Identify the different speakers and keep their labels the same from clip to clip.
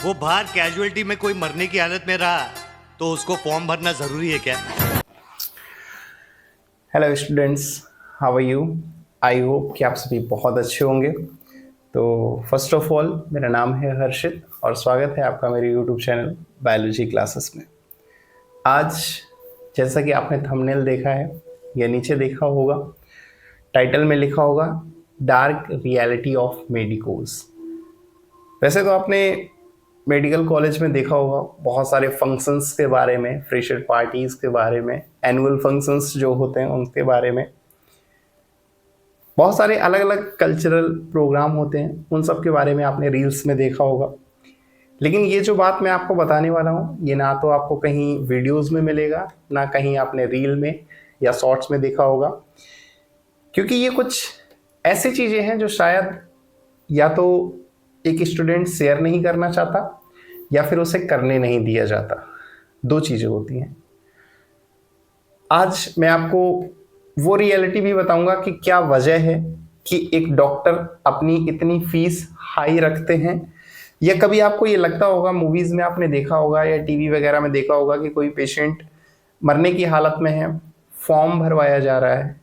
Speaker 1: वो बाहर कैजुअलिटी में कोई मरने की हालत में रहा तो उसको फॉर्म भरना जरूरी है क्या?
Speaker 2: Hello students, how are you? I hope कि आप सभी बहुत अच्छे होंगे। तो फर्स्ट ऑफ ऑल मेरा नाम है हर्षित और स्वागत है आपका मेरे यूट्यूब चैनल बायोलॉजी क्लासेस में। आज जैसा कि आपने थंबनेल देखा है या नीचे देखा होगा, टाइटल में लिखा होगा डार्क रियलिटी ऑफ मेडिकोस। वैसे तो आपने मेडिकल कॉलेज में देखा होगा बहुत सारे फंक्शंस के बारे में, फ्रेशर पार्टीज़ के बारे में, एनुअल फंक्शंस जो होते हैं उनके बारे में, बहुत सारे अलग अलग कल्चरल प्रोग्राम होते हैं, उन सब के बारे में आपने रील्स में देखा होगा। लेकिन ये जो बात मैं आपको बताने वाला हूँ, ये ना तो आपको कहीं वीडियोस में मिलेगा, ना कहीं आपने रील में या शॉर्ट्स में देखा होगा, क्योंकि ये कुछ ऐसी चीज़ें हैं जो शायद या तो एक स्टूडेंट शेयर नहीं करना चाहता या फिर उसे करने नहीं दिया जाता। दो चीज़ें होती हैं। आज मैं आपको वो रियलिटी भी बताऊंगा कि क्या वजह है कि एक डॉक्टर अपनी इतनी फीस हाई रखते हैं, या कभी आपको ये लगता होगा, मूवीज़ में आपने देखा होगा या टीवी वगैरह में देखा होगा कि कोई पेशेंट मरने की हालत में है, फॉर्म भरवाया जा रहा है,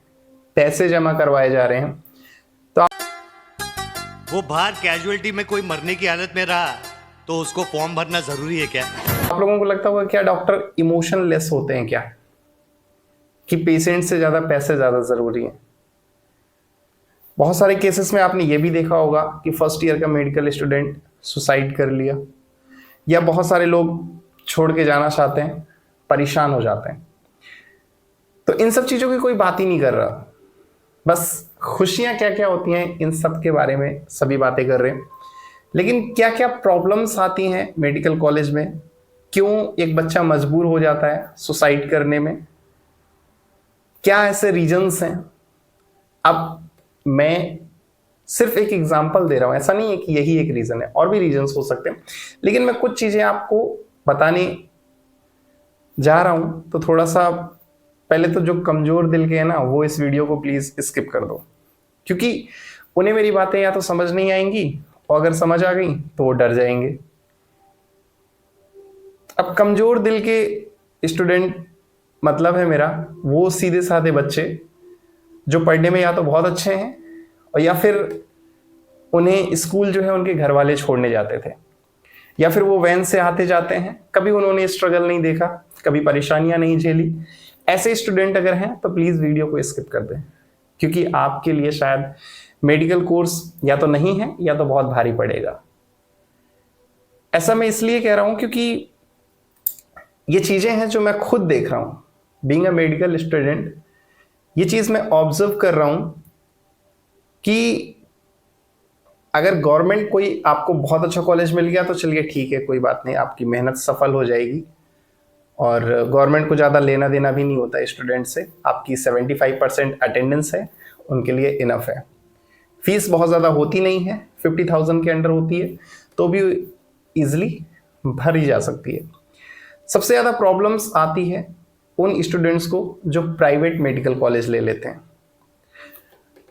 Speaker 2: पैसे जमा करवाए जा रहे हैं।
Speaker 1: वो बाहर कैजुअलिटी में कोई मरने की हालत में रहा तो उसको फॉर्म भरना जरूरी है क्या?
Speaker 2: आप लोगों को लगता होगा क्या डॉक्टर इमोशनलेस होते हैं क्या, कि पेशेंट से ज़्यादा पैसे ज़्यादा ज़रूरी हैं? बहुत सारे केसेस में आपने ये भी देखा होगा कि फर्स्ट ईयर का मेडिकल स्टूडेंट सुसाइड कर लिया, या बहुत सारे लोग छोड़ के जाना चाहते हैं, परेशान हो जाते हैं। तो इन सब चीज़ों की कोई बात ही नहीं कर रहा, बस खुशियाँ क्या क्या होती हैं इन सब के बारे में सभी बातें कर रहे हैं। लेकिन क्या क्या प्रॉब्लम्स आती हैं मेडिकल कॉलेज में, क्यों एक बच्चा मजबूर हो जाता है सुसाइड करने में, क्या ऐसे रीजंस हैं? अब मैं सिर्फ एक एग्जांपल दे रहा हूं, ऐसा नहीं है कि यही एक रीजन है, और भी रीजंस हो सकते हैं, लेकिन मैं कुछ चीजें आपको बताने जा रहा हूं। तो थोड़ा सा पहले तो जो कमजोर दिल के हैं ना, वो इस वीडियो को प्लीज स्किप कर दो, क्योंकि उन्हें मेरी बातें या तो समझ नहीं आएंगी, और अगर समझ आ गई तो वो डर जाएंगे। अब कमजोर दिल के स्टूडेंट मतलब है मेरा वो सीधे साधे बच्चे जो पढ़ने में या तो बहुत अच्छे हैं, और या फिर उन्हें स्कूल जो है उनके घर वाले छोड़ने जाते थे, या फिर वो वैन से आते जाते हैं, कभी उन्होंने स्ट्रगल नहीं देखा, कभी परेशानियां नहीं झेली। ऐसे स्टूडेंट अगर हैं तो प्लीज वीडियो को स्किप कर दें, क्योंकि आपके लिए शायद मेडिकल कोर्स या तो नहीं है या तो बहुत भारी पड़ेगा। ऐसा मैं इसलिए कह रहा हूं क्योंकि ये चीजें हैं जो मैं खुद देख रहा हूं, बीइंग अ मेडिकल स्टूडेंट। ये चीज मैं ऑब्जर्व कर रहा हूं कि अगर गवर्नमेंट कोई आपको बहुत अच्छा कॉलेज मिल गया तो चलिए ठीक है, कोई बात नहीं, आपकी मेहनत सफल हो जाएगी, और गवर्नमेंट को ज़्यादा लेना देना भी नहीं होता स्टूडेंट से। आपकी 75% अटेंडेंस है, उनके लिए इनफ है। फीस बहुत ज़्यादा होती नहीं है, 50,000 के अंडर होती है, तो भी ईजिली भरी जा सकती है। सबसे ज़्यादा प्रॉब्लम्स आती है उन स्टूडेंट्स को जो प्राइवेट मेडिकल कॉलेज ले लेते हैं।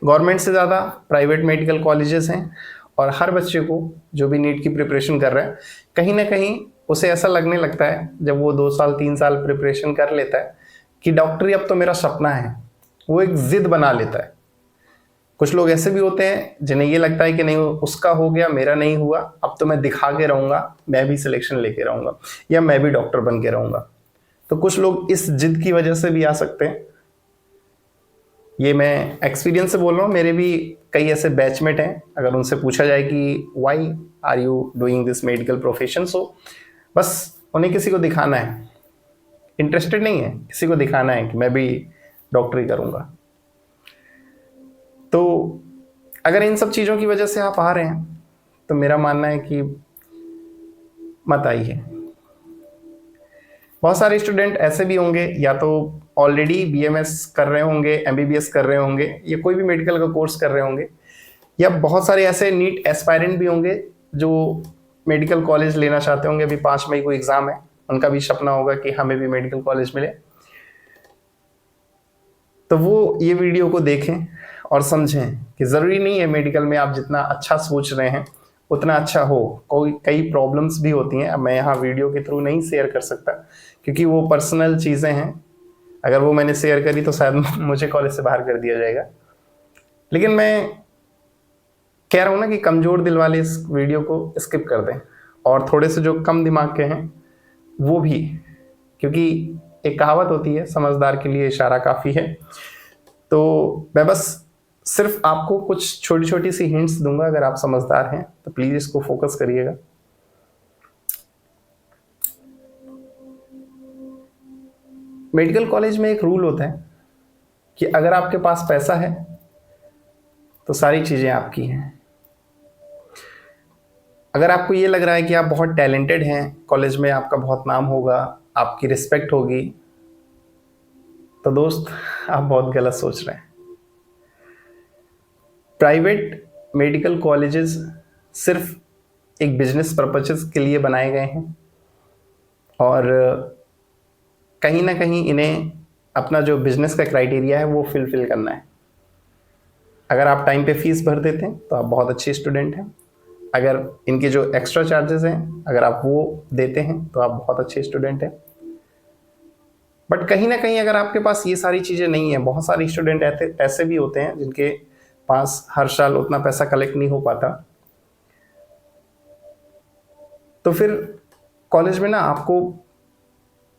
Speaker 2: गवर्नमेंट से ज़्यादा प्राइवेट मेडिकल कॉलेजेस हैं, और हर बच्चे को जो भी नीट की प्रिपरेशन कर रहा है, कहीं ना कहीं उसे ऐसा लगने लगता है जब वो 2 साल 3 साल प्रिपरेशन कर लेता है कि डॉक्टरी अब तो मेरा सपना है। वो एक जिद बना लेता है। कुछ लोग ऐसे भी होते हैं जिन्हें ये लगता है कि नहीं, उसका हो गया, मेरा नहीं हुआ, अब तो मैं दिखा के रहूँगा, मैं भी सिलेक्शन लेके रहूँगा, या मैं भी डॉक्टर बन के रहूँगा। तो कुछ लोग इस जिद की वजह से भी आ सकते हैं। ये मैं एक्सपीरियंस से बोल रहा हूँ, मेरे भी कई ऐसे बैचमेट हैं, अगर उनसे पूछा जाए कि why are you doing this medical profession, so बस उन्हें किसी को दिखाना है, इंटरेस्टेड नहीं है, किसी को दिखाना है कि मैं भी डॉक्टरी करूँगा। तो अगर इन सब चीज़ों की वजह से आप आ रहे हैं तो मेरा मानना है कि मत आइए। बहुत सारे स्टूडेंट ऐसे भी होंगे, या तो ऑलरेडी बीएमएस कर रहे होंगे, एमबीबीएस कर रहे होंगे, या कोई भी मेडिकल का कोर्स कर रहे होंगे, या बहुत सारे ऐसे नीट एस्पायरेंट भी होंगे जो मेडिकल कॉलेज लेना चाहते होंगे। अभी 5 मई को एग्ज़ाम है, उनका भी सपना होगा कि हमें भी मेडिकल कॉलेज मिले। तो वो ये वीडियो को देखें और समझें कि ज़रूरी नहीं है मेडिकल में आप जितना अच्छा सोच रहे हैं उतना अच्छा हो। कोई कई प्रॉब्लम्स भी होती हैं, अब मैं यहाँ वीडियो के थ्रू नहीं शेयर कर सकता क्योंकि वो पर्सनल चीज़ें हैं। अगर वो मैंने शेयर करी तो शायद मुझे कॉलेज से बाहर कर दिया जाएगा। लेकिन मैं कह रहा हूँ ना कि कमज़ोर दिल वाले इस वीडियो को स्किप कर दें, और थोड़े से जो कम दिमाग के हैं वो भी, क्योंकि एक कहावत होती है, समझदार के लिए इशारा काफ़ी है। तो मैं बस सिर्फ आपको कुछ छोटी छोटी सी हिंट्स दूंगा, अगर आप समझदार हैं तो प्लीज़ इसको फोकस करिएगा। मेडिकल कॉलेज में एक रूल होता है कि अगर आपके पास पैसा है तो सारी चीज़ें आपकी हैं। अगर आपको ये लग रहा है कि आप बहुत टैलेंटेड हैं, कॉलेज में आपका बहुत नाम होगा, आपकी रिस्पेक्ट होगी, तो दोस्त आप बहुत गलत सोच रहे हैं। प्राइवेट मेडिकल कॉलेजेस सिर्फ एक बिजनेस पर्पसेस के लिए बनाए गए हैं, और कहीं ना कहीं इन्हें अपना जो बिजनेस का क्राइटेरिया है वो फिल करना है। अगर आप टाइम पे फीस भर देते हैं तो आप बहुत अच्छे स्टूडेंट हैं। अगर इनके जो एक्स्ट्रा चार्जेस हैं अगर आप वो देते हैं तो आप बहुत अच्छे स्टूडेंट हैं। बट कहीं ना कहीं अगर आपके पास ये सारी चीज़ें नहीं है, बहुत सारे स्टूडेंट ऐसे भी होते हैं जिनके पास हर साल उतना पैसा कलेक्ट नहीं हो पाता, तो फिर कॉलेज में ना आपको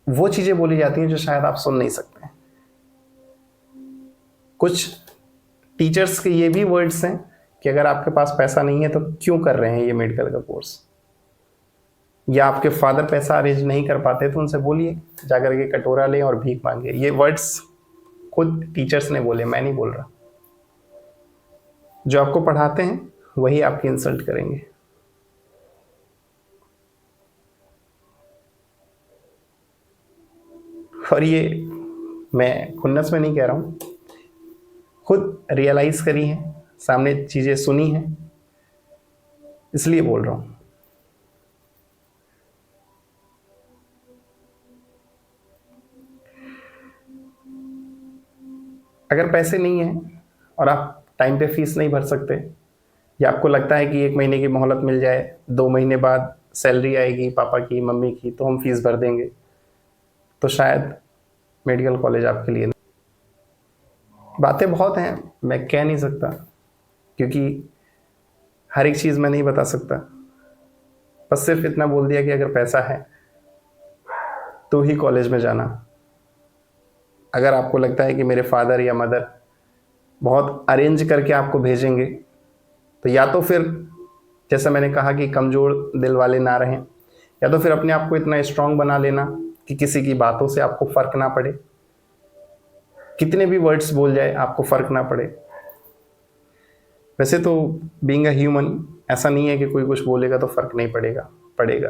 Speaker 2: वो चीज़ें बोली जाती हैं जो शायद आप सुन नहीं सकते हैं। कुछ टीचर्स के ये भी वर्ड्स हैं कि अगर आपके पास पैसा नहीं है तो क्यों कर रहे हैं ये मेडिकल का कोर्स, या आपके फादर पैसा अरेंज नहीं कर पाते तो उनसे बोलिए जाकर के कटोरा लें और भीख मांगे। ये वर्ड्स खुद टीचर्स ने बोले, मैं नहीं बोल रहा। जो आपको पढ़ाते हैं वही आपकी इंसल्ट करेंगे। और ये मैं खुन्नस में नहीं कह रहा हूँ, खुद रियलाइज करी है, सामने चीज़ें सुनी हैं, इसलिए बोल रहा हूँ। अगर पैसे नहीं हैं और आप टाइम पे फीस नहीं भर सकते, या आपको लगता है कि 1 महीने की मोहलत मिल जाए, 2 महीने बाद सैलरी आएगी पापा की मम्मी की तो हम फीस भर देंगे, तो शायद मेडिकल कॉलेज आपके लिए नहीं। बातें बहुत हैं, मैं कह नहीं सकता क्योंकि हर एक चीज़ मैं नहीं बता सकता। बस सिर्फ इतना बोल दिया कि अगर पैसा है तो ही कॉलेज में जाना। अगर आपको लगता है कि मेरे फादर या मदर बहुत अरेंज करके आपको भेजेंगे, तो या तो फिर जैसा मैंने कहा कि कमज़ोर दिल वाले ना रहें, या तो फिर अपने आप को इतना स्ट्रांग बना लेना कि किसी की बातों से आपको फ़र्क ना पड़े, कितने भी वर्ड्स बोल जाए आपको फ़र्क ना पड़े। वैसे तो बीइंग अ ह्यूमन ऐसा नहीं है कि कोई कुछ बोलेगा तो फ़र्क नहीं पड़ेगा, पड़ेगा।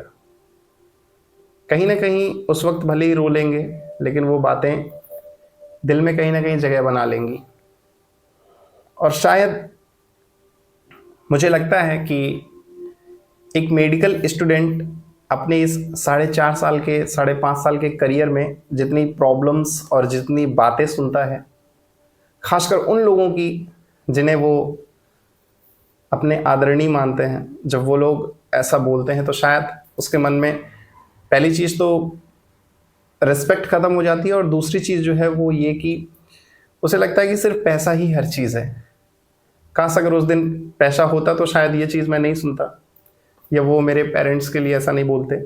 Speaker 2: कहीं ना कहीं उस वक्त भले ही रो लेंगे, लेकिन वो बातें दिल में कहीं ना कहीं जगह बना लेंगी। और शायद मुझे लगता है कि एक मेडिकल स्टूडेंट अपने इस 4.5 साल के 5.5 साल के करियर में जितनी प्रॉब्लम्स और जितनी बातें सुनता है, खासकर उन लोगों की जिन्हें वो अपने आदरणीय मानते हैं, जब वो लोग ऐसा बोलते हैं तो शायद उसके मन में पहली चीज़ तो रिस्पेक्ट ख़त्म हो जाती है, और दूसरी चीज़ जो है वो ये कि उसे लगता है कि सिर्फ पैसा ही हर चीज़ है। काश अगर उस दिन पैसा होता तो शायद ये चीज़ मैं नहीं सुनता, या वो मेरे पेरेंट्स के लिए ऐसा नहीं बोलते।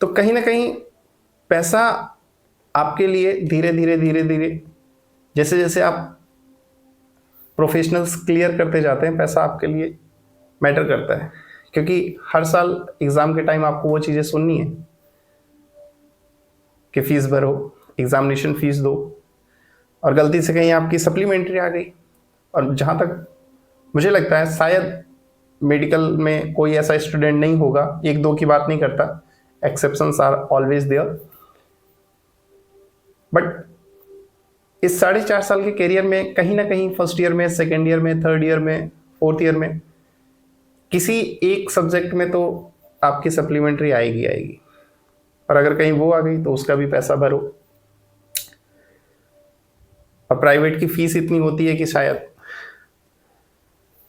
Speaker 2: तो कहीं ना कहीं पैसा आपके लिए धीरे धीरे जैसे जैसे आप प्रोफेशनल्स क्लियर करते जाते हैं, पैसा आपके लिए मैटर करता है, क्योंकि हर साल एग्ज़ाम के टाइम आपको वो चीज़ें सुननी है कि फ़ीस भरो, एग्ज़ामिनेशन फ़ीस दो, और गलती से कहीं आपकी सप्लीमेंट्री आ गई। और जहाँ तक मुझे लगता है शायद मेडिकल में कोई ऐसा स्टूडेंट नहीं होगा, 1-2 की बात नहीं करता, exceptions are always there, but इस 4.5 साल के करियर में कहीं ना कहीं फर्स्ट ईयर में, सेकेंड ईयर में, थर्ड ईयर में, फोर्थ ईयर में किसी एक सब्जेक्ट में तो आपकी सप्लीमेंट्री आएगी। और अगर कहीं वो आ गई तो उसका भी पैसा भरो। और प्राइवेट की फीस इतनी होती है कि शायद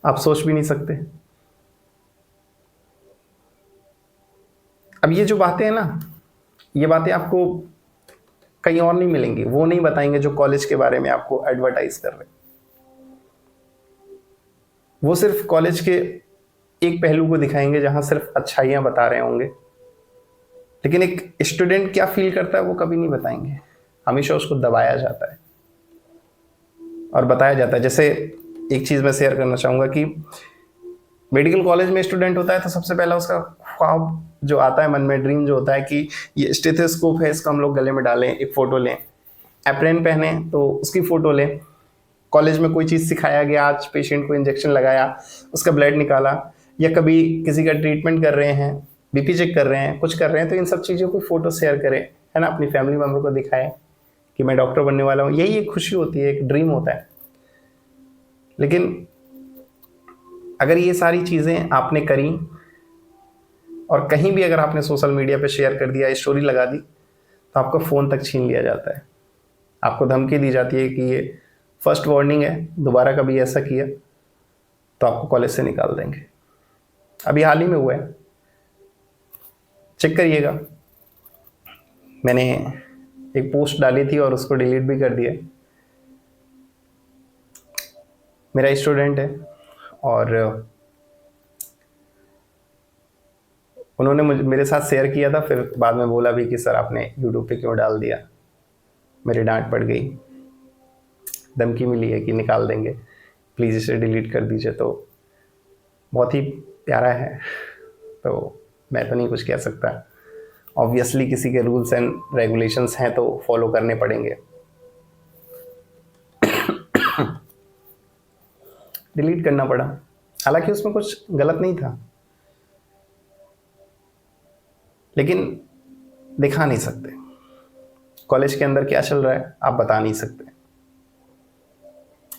Speaker 2: आप सोच भी नहीं सकते। अब ये जो बातें हैं ना, ये बातें आपको कहीं और नहीं मिलेंगी, वो नहीं बताएंगे जो कॉलेज के बारे में आपको एडवर्टाइज कर रहे हैं। वो सिर्फ कॉलेज के एक पहलू को दिखाएंगे जहां सिर्फ अच्छाइयां बता रहे होंगे, लेकिन एक स्टूडेंट क्या फील करता है वो कभी नहीं बताएंगे। हमेशा उसको दबाया जाता है और बताया जाता है। जैसे एक चीज़ मैं शेयर करना चाहूँगा कि मेडिकल कॉलेज में स्टूडेंट होता है तो सबसे पहला उसका ख्वाब जो आता है मन में, ड्रीम जो होता है कि ये स्टेथोस्कोप है, इसको हम लोग गले में डालें, एक फ़ोटो लें, एप्रेन पहने तो उसकी फ़ोटो लें, कॉलेज में कोई चीज़ सिखाया गया, आज पेशेंट को इंजेक्शन लगाया, उसका ब्लड निकाला, या कभी किसी का ट्रीटमेंट कर रहे हैं, बीपी चेक कर रहे हैं, कुछ कर रहे हैं, तो इन सब चीज़ों को फ़ोटो शेयर करें, है ना, अपनी फैमिली मेम्बर को दिखाएं कि मैं डॉक्टर बनने वाला हूँ। यही एक खुशी होती है, एक ड्रीम होता है। लेकिन अगर ये सारी चीज़ें आपने करी और कहीं भी अगर आपने सोशल मीडिया पे शेयर कर दिया, स्टोरी लगा दी, तो आपका फ़ोन तक छीन लिया जाता है। आपको धमकी दी जाती है कि ये फर्स्ट वार्निंग है, दोबारा कभी ऐसा किया तो आपको कॉलेज से निकाल देंगे। अभी हाल ही में हुआ है, चेक करिएगा। मैंने एक पोस्ट डाली थी और उसको डिलीट भी कर दिया। मेरा स्टूडेंट है और उन्होंने मेरे साथ शेयर किया था, फिर बाद में बोला भी कि सर आपने यूट्यूब पे क्यों डाल दिया, मेरी डांट पड़ गई, धमकी मिली है कि निकाल देंगे, प्लीज़ इसे डिलीट कर दीजिए। तो बहुत ही प्यारा है, तो मैं तो नहीं कुछ कह सकता। ऑब्वियसली किसी के रूल्स एंड रेगुलेशंस हैं तो फॉलो करने पड़ेंगे। डिलीट करना पड़ा, हालांकि उसमें कुछ गलत नहीं था, लेकिन दिखा नहीं सकते। कॉलेज के अंदर क्या चल रहा है आप बता नहीं सकते।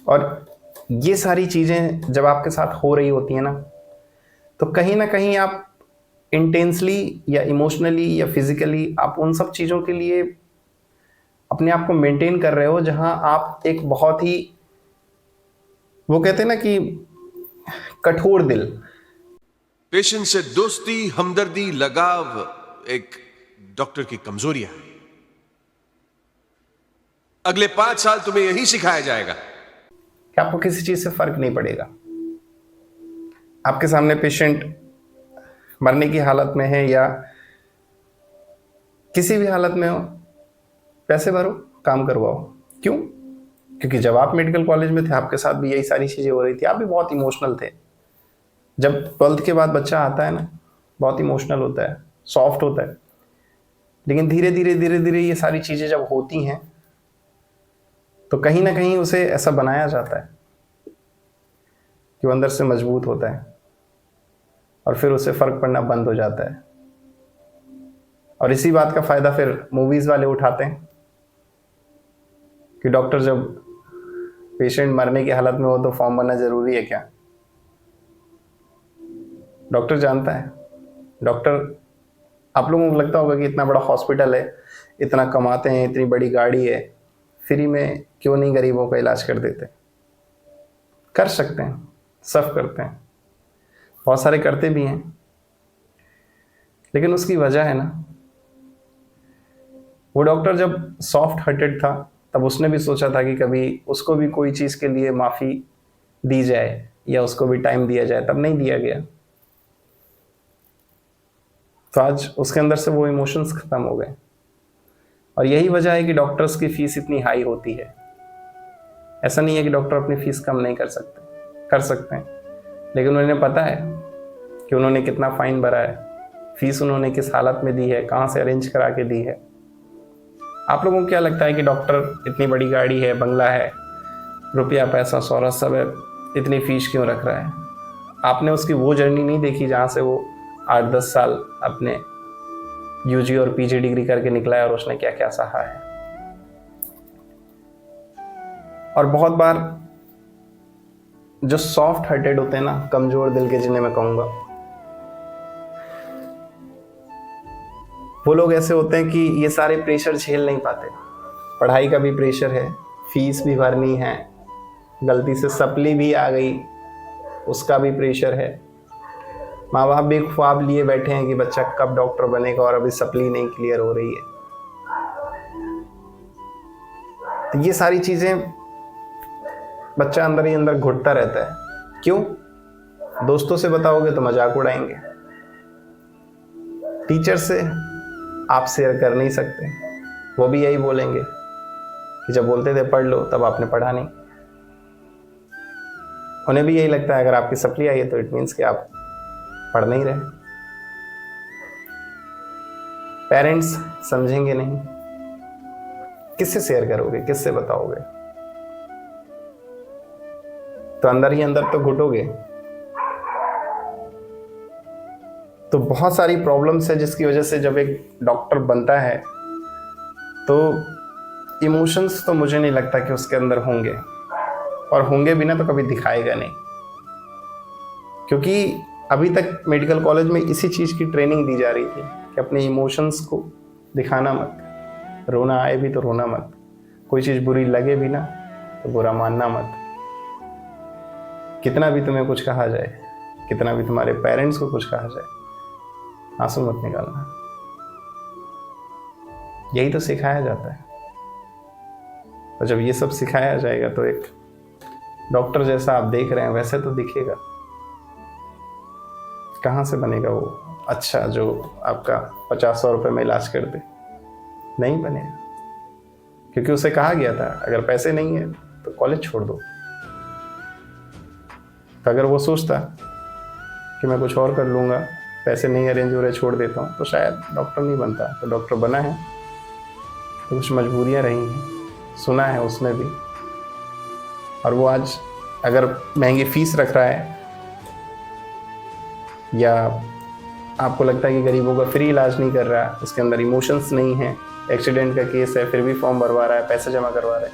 Speaker 2: और ये सारी चीज़ें जब आपके साथ हो रही होती हैं ना, तो कहीं ना कहीं आप इंटेंसली या इमोशनली या फिजिकली आप उन सब चीज़ों के लिए अपने आप को मेंटेन कर रहे हो, जहां आप एक बहुत ही, वो कहते हैं ना कि कठोर दिल।
Speaker 3: पेशेंट से दोस्ती, हमदर्दी, लगाव एक डॉक्टर की कमजोरियां है। अगले 5 साल तुम्हें यही सिखाया जाएगा
Speaker 2: कि आपको किसी चीज से फर्क नहीं पड़ेगा। आपके सामने पेशेंट मरने की हालत में है या किसी भी हालत में हो, पैसे भरो, काम करवाओ। क्यों? क्योंकि जब आप मेडिकल कॉलेज में थे आपके साथ भी यही सारी चीज़ें हो रही थी, आप भी बहुत इमोशनल थे। जब 12th के बाद बच्चा आता है ना, बहुत इमोशनल होता है, सॉफ्ट होता है, लेकिन धीरे धीरे ये सारी चीज़ें जब होती हैं तो कहीं ना कहीं उसे ऐसा बनाया जाता है कि वो अंदर से मजबूत होता है और फिर उसे फ़र्क पड़ना बंद हो जाता है। और इसी बात का फ़ायदा फिर मूवीज़ वाले उठाते हैं कि डॉक्टर जब पेशेंट मरने की हालत में हो तो फॉर्म भरना ज़रूरी है क्या? डॉक्टर जानता है, डॉक्टर, आप लोगों को लगता होगा कि इतना बड़ा हॉस्पिटल है, इतना कमाते हैं, इतनी बड़ी गाड़ी है, फ्री में क्यों नहीं गरीबों का इलाज कर देते? कर सकते हैं, सब करते हैं, बहुत सारे करते भी हैं, लेकिन उसकी वजह है ना, वो डॉक्टर जब सॉफ्ट हार्टेड था तब उसने भी सोचा था कि कभी उसको भी कोई चीज़ के लिए माफ़ी दी जाए या उसको भी टाइम दिया जाए, तब नहीं दिया गया। तो आज उसके अंदर से वो इमोशंस खत्म हो गए। और यही वजह है कि डॉक्टर्स की फीस इतनी हाई होती है। ऐसा नहीं है कि डॉक्टर अपनी फीस कम नहीं कर सकते, कर सकते हैं, लेकिन उन्हें पता है कि उन्होंने कितना फाइन भरा है, फीस उन्होंने किस हालत में दी है, कहाँ से अरेंज करा के दी है। आप लोगों को क्या लगता है कि डॉक्टर इतनी बड़ी गाड़ी है, बंगला है, रुपया पैसा शोहरत सब है, इतनी फीस क्यों रख रहा है? आपने उसकी वो जर्नी नहीं देखी जहाँ से वो 8-10 साल अपने यूजी और पीजी डिग्री करके निकला है और उसने क्या क्या सहा है। और बहुत बार जो सॉफ्ट हार्टेड होते हैं ना, कमजोर दिल के, जिन्हें मैं कहूँगा, वो लोग ऐसे होते हैं कि ये सारे प्रेशर झेल नहीं पाते। पढ़ाई का भी प्रेशर है, फीस भी भरनी है, गलती से सप्ली भी आ गई उसका भी प्रेशर है, माँ बाप भी ख्वाब लिए बैठे हैं कि बच्चा कब डॉक्टर बनेगा और अभी सप्ली नहीं क्लियर हो रही है। तो ये सारी चीज़ें बच्चा अंदर ही अंदर घुटता रहता है। क्यों? दोस्तों से बताओगे तो मजाक उड़ाएंगे, टीचर से आप शेयर कर नहीं सकते, वो भी यही बोलेंगे कि जब बोलते थे पढ़ लो तब आपने पढ़ा नहीं। उन्हें भी यही लगता है अगर आपकी सप्ली आई है तो इट मीन्स कि आप पढ़ नहीं रहे। पेरेंट्स समझेंगे नहीं, किससे शेयर करोगे, किससे बताओगे? तो अंदर ही अंदर तो घुटोगे। तो बहुत सारी प्रॉब्लम्स है जिसकी वजह से जब एक डॉक्टर बनता है तो इमोशंस तो मुझे नहीं लगता कि उसके अंदर होंगे, और होंगे भी ना तो कभी दिखाएगा नहीं। क्योंकि अभी तक मेडिकल कॉलेज में इसी चीज़ की ट्रेनिंग दी जा रही थी कि अपने इमोशंस को दिखाना मत, रोना आए भी तो रोना मत, कोई चीज़ बुरी लगे भी ना तो बुरा मानना मत। कितना भी तुम्हें कुछ कहा जाए, कितना भी तुम्हारे पेरेंट्स को कुछ कहा जाए, आंसू मत निकालना। यही तो सिखाया जाता है। और जब ये सब सिखाया जाएगा तो एक डॉक्टर जैसा आप देख रहे हैं वैसे तो दिखेगा। कहाँ से बनेगा वो अच्छा जो आपका 50-100 रुपये में इलाज कर दे? नहीं बनेगा, क्योंकि उसे कहा गया था अगर पैसे नहीं है तो कॉलेज छोड़ दो। तो अगर वो सोचता कि मैं कुछ और कर लूँगा, पैसे नहीं अरेंज हो रहे, छोड़ देता हूँ, तो शायद डॉक्टर नहीं बनता। तो डॉक्टर बना है तो कुछ मजबूरियाँ रही हैं, सुना है उसने भी। और वो आज अगर महंगी फीस रख रहा है, या आपको लगता है कि गरीबों का फ्री इलाज नहीं कर रहा है, उसके अंदर इमोशंस नहीं है, एक्सीडेंट का केस है फिर भी फॉर्म भरवा रहा है, पैसे जमा करवा रहा है,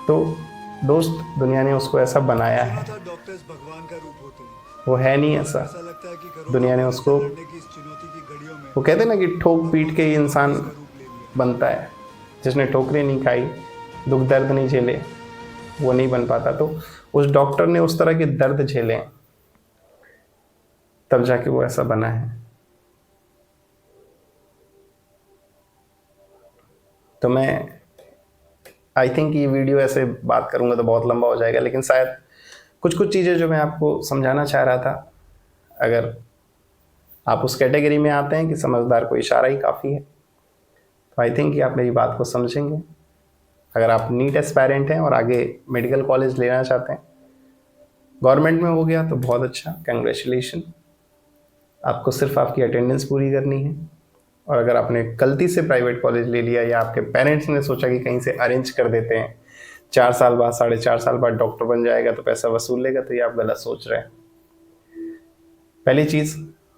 Speaker 2: तो दोस्त दुनिया ने उसको ऐसा बनाया है।
Speaker 4: डॉक्टर्स भगवान का रूप होते हैं।
Speaker 2: वो है नहीं ऐसा।
Speaker 4: ऐसा लगता है कि
Speaker 2: दुनिया ने उसको,
Speaker 4: लड़ने की इस चुनौती की घड़ियों में
Speaker 2: वो कहते हैं ना कि ठोक पीट के ही इंसान बनता है। जिसने ठोकरें नहीं खाई, दुख दर्द नहीं झेले, वो नहीं बन पाता। तो उस डॉक्टर ने उस तरह के दर्द झेले हैं, तब जाके वो ऐसा बना है। तो मैं आई थिंक ये वीडियो ऐसे बात करूंगा तो बहुत लंबा हो जाएगा, लेकिन शायद कुछ कुछ चीज़ें जो मैं आपको समझाना चाह रहा था, अगर आप उस कैटेगरी में आते हैं कि समझदार को इशारा ही काफ़ी है, तो आई थिंक कि आप मेरी बात को समझेंगे। अगर आप नीट एस्पायरेंट हैं और आगे मेडिकल कॉलेज लेना चाहते हैं, गवर्नमेंट में हो गया तो बहुत अच्छा, कंग्रेचुलेशन। आपको सिर्फ आपकी अटेंडेंस पूरी करनी है। और अगर आपने गलती से प्राइवेट कॉलेज ले लिया, या आपके पेरेंट्स ने सोचा कि कहीं से अरेंज कर देते हैं, 4 साल बाद 4.5 साल बाद डॉक्टर बन जाएगा तो पैसा वसूल लेगा, तो ये आप गलत सोच रहे हैं। पहली चीज़,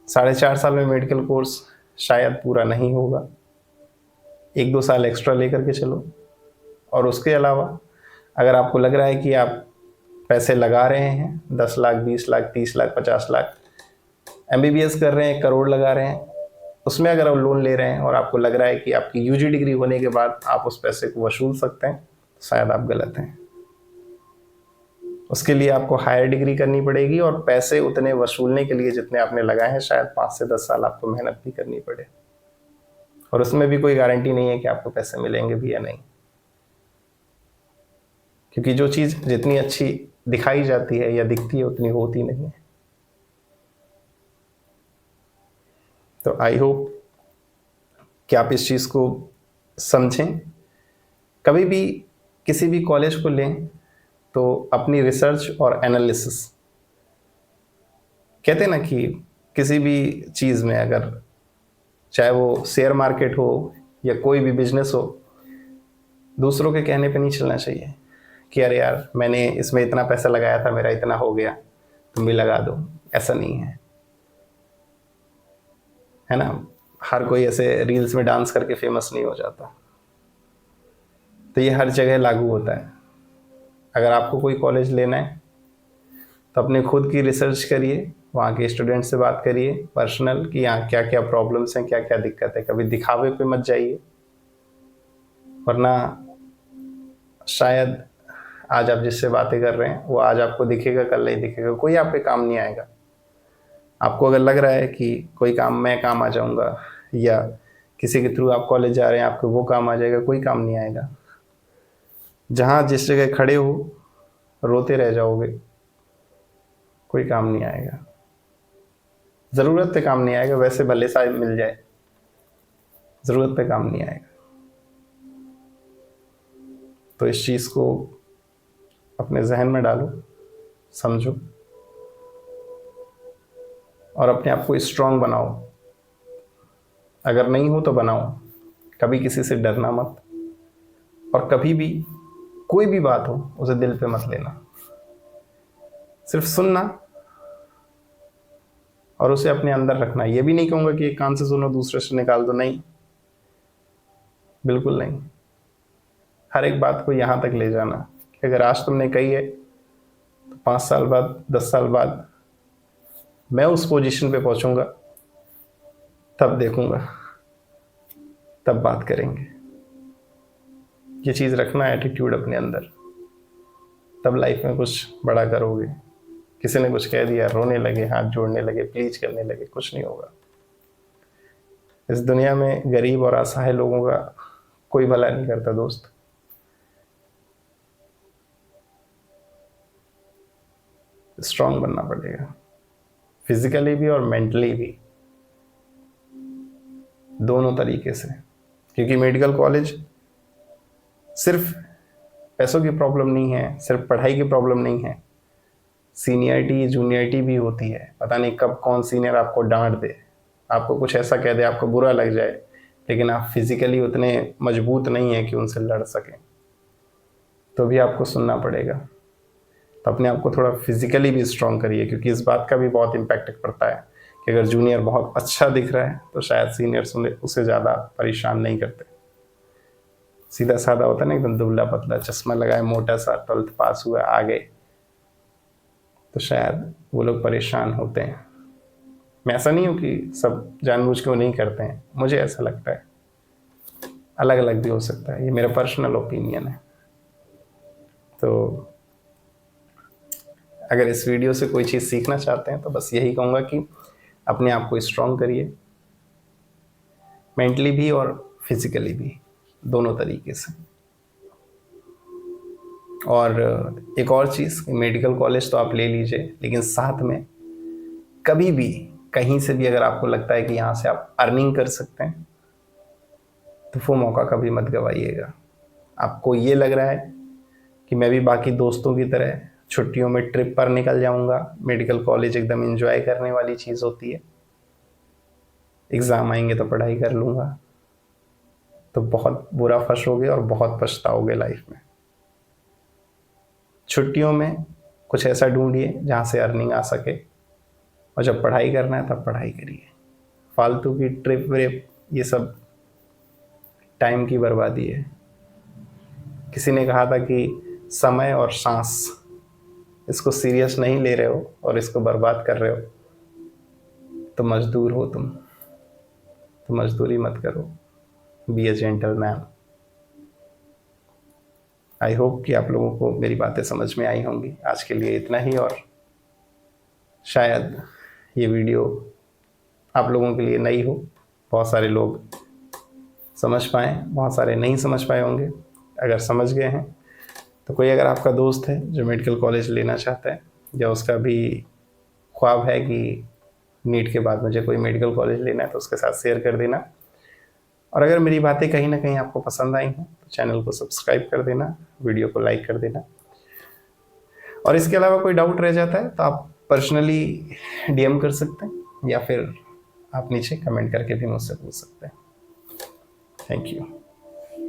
Speaker 2: 4.5 साल में मेडिकल कोर्स शायद पूरा नहीं होगा, 1-2 साल एक्स्ट्रा लेकर के चलो। और उसके अलावा अगर आपको लग रहा है कि आप पैसे लगा रहे हैं 10 लाख, 20 लाख, 30 लाख, 50 लाख, MBBS कर रहे हैं, 1 करोड़ लगा रहे हैं, उसमें अगर आप लोन ले रहे हैं और आपको लग रहा है कि आपकी UG डिग्री होने के बाद आप उस पैसे को वसूल सकते हैं, तो शायद आप गलत हैं। उसके लिए आपको हायर डिग्री करनी पड़ेगी, और पैसे उतने वसूलने के लिए जितने आपने लगाए हैं शायद 5 से 10 साल आपको मेहनत भी करनी पड़े। और उसमें भी कोई गारंटी नहीं है कि आपको पैसे मिलेंगे भी या नहीं, क्योंकि जो चीज़ जितनी अच्छी दिखाई जाती है या दिखती है उतनी होती नहीं है। तो आई होप कि आप इस चीज़ को समझें। कभी भी किसी भी कॉलेज को लें तो अपनी रिसर्च और एनालिसिस, कहते हैं ना कि किसी भी चीज़ में, अगर चाहे वो शेयर मार्केट हो या कोई भी बिजनेस हो, दूसरों के कहने पे नहीं चलना चाहिए कि अरे यार मैंने इसमें इतना पैसा लगाया था, मेरा इतना हो गया, तुम भी लगा दो। ऐसा नहीं है ना। हर कोई ऐसे रील्स में डांस करके फेमस नहीं हो जाता। तो ये हर जगह लागू होता है। अगर आपको कोई कॉलेज लेना है तो अपने खुद की रिसर्च करिए, वहाँ के स्टूडेंट से बात करिए पर्सनल, कि यहाँ क्या क्या प्रॉब्लम्स हैं, क्या क्या दिक्कत है। कभी दिखावे पे मत जाइए, वरना शायद आज आप जिससे बातें कर रहे हैं वो आज आपको दिखेगा, कल नहीं दिखेगा, कोई आपके काम नहीं आएगा। आपको अगर लग रहा है कि कोई काम मैं काम आ जाऊंगा या किसी के थ्रू आप कॉलेज जा रहे हैं आपको वो काम आ जाएगा, कोई काम नहीं आएगा। जहाँ जिस जगह खड़े हो रोते रह जाओगे, कोई काम नहीं आएगा। ज़रूरत पे काम नहीं आएगा, वैसे भले शायद मिल जाए, ज़रूरत पे काम नहीं आएगा। तो इस चीज़ को अपने जहन में डालो, समझो और अपने आप को स्ट्रांग बनाओ। अगर नहीं हो तो बनाओ। कभी किसी से डरना मत, और कभी भी कोई भी बात हो उसे दिल पे मत लेना। सिर्फ सुनना और उसे अपने अंदर रखना। ये भी नहीं कहूँगा कि एक कान से सुनो दूसरे से निकाल दो, नहीं, बिल्कुल नहीं। हर एक बात को यहाँ तक ले जाना कि अगर आज तुमने कही है तो 5 साल बाद 10 साल बाद मैं उस पोजीशन पे पहुंचूंगा, तब देखूंगा, तब बात करेंगे। ये चीज़ रखना एटीट्यूड अपने अंदर, तब लाइफ में कुछ बड़ा करोगे। किसी ने कुछ कह दिया रोने लगे, हाथ जोड़ने लगे, प्लीज करने लगे, कुछ नहीं होगा। इस दुनिया में गरीब और असहाय लोगों का कोई भला नहीं करता दोस्त। स्ट्रांग बनना पड़ेगा, फिजिकली भी और मेंटली भी, दोनों तरीके से। क्योंकि मेडिकल कॉलेज सिर्फ पैसों की प्रॉब्लम नहीं है, सिर्फ पढ़ाई की प्रॉब्लम नहीं है, सीनियरिटी जूनियरिटी भी होती है। पता नहीं कब कौन सीनियर आपको डांट दे, आपको कुछ ऐसा कह दे, आपको बुरा लग जाए, लेकिन आप फिजिकली उतने मजबूत नहीं हैं कि उनसे लड़ सकें, तो भी आपको सुनना पड़ेगा। तो अपने आप को थोड़ा फिजिकली भी स्ट्रांग करिए, क्योंकि इस बात का भी बहुत इम्पैक्ट पड़ता है कि अगर जूनियर बहुत अच्छा दिख रहा है तो शायद सीनियर उसे ज़्यादा परेशान नहीं करते। सीधा साधा होता है ना, एकदम दुबला पतला, चश्मा लगाए, मोटा सा, 12th पास हुआ, आ गए, तो शायद वो लोग परेशान होते हैं। मैं ऐसा नहीं हूँ कि सब जानबूझ के वो नहीं करते हैं, मुझे ऐसा लगता है, अलग अलग भी हो सकता है, ये मेरा पर्सनल ओपिनियन है। तो अगर इस वीडियो से कोई चीज़ सीखना चाहते हैं तो बस यही कहूँगा कि अपने आप को स्ट्रांग करिए, मेंटली भी और फिजिकली भी, दोनों तरीके से। और एक और चीज़, मेडिकल कॉलेज तो आप ले लीजिए, लेकिन साथ में कभी भी कहीं से भी अगर आपको लगता है कि यहाँ से आप अर्निंग कर सकते हैं तो वो मौका कभी मत गवाइएगा। आपको ये लग रहा है कि मैं भी बाकी दोस्तों की तरह छुट्टियों में ट्रिप पर निकल जाऊंगा, मेडिकल कॉलेज एकदम एंजॉय करने वाली चीज़ होती है, एग्ज़ाम आएंगे तो पढ़ाई कर लूँगा, तो बहुत बुरा फंसोगे और बहुत पछताओगे लाइफ में। छुट्टियों में कुछ ऐसा ढूंढिए जहाँ से अर्निंग आ सके, और जब पढ़ाई करना है तब पढ़ाई करिए। फालतू की ट्रिप व्रिप ये सब टाइम की बर्बादी है। किसी ने कहा था कि समय और सांस, इसको सीरियस नहीं ले रहे हो और इसको बर्बाद कर रहे हो तो मजदूर हो तुम, तो मजदूरी मत करो, be a gentleman. I hope कि आप लोगों को मेरी बातें समझ में आई होंगी। आज के लिए इतना ही, और शायद ये वीडियो आप लोगों के लिए नई हो, बहुत सारे लोग समझ पाएँ, बहुत सारे नहीं समझ पाए होंगे। अगर समझ गए हैं तो कोई अगर आपका दोस्त है जो मेडिकल कॉलेज लेना चाहता है, या उसका भी ख्वाब है कि नीट के बाद मुझे कोई मेडिकल कॉलेज लेना है, तो उसके साथ शेयर कर देना। और अगर मेरी बातें कहीं ना कहीं आपको पसंद आई हैं तो चैनल को सब्सक्राइब कर देना, वीडियो को लाइक कर देना। और इसके अलावा कोई डाउट रह जाता है तो आप पर्सनली DM कर सकते हैं, या फिर आप नीचे कमेंट करके भी मुझसे पूछ सकते हैं। Thank you.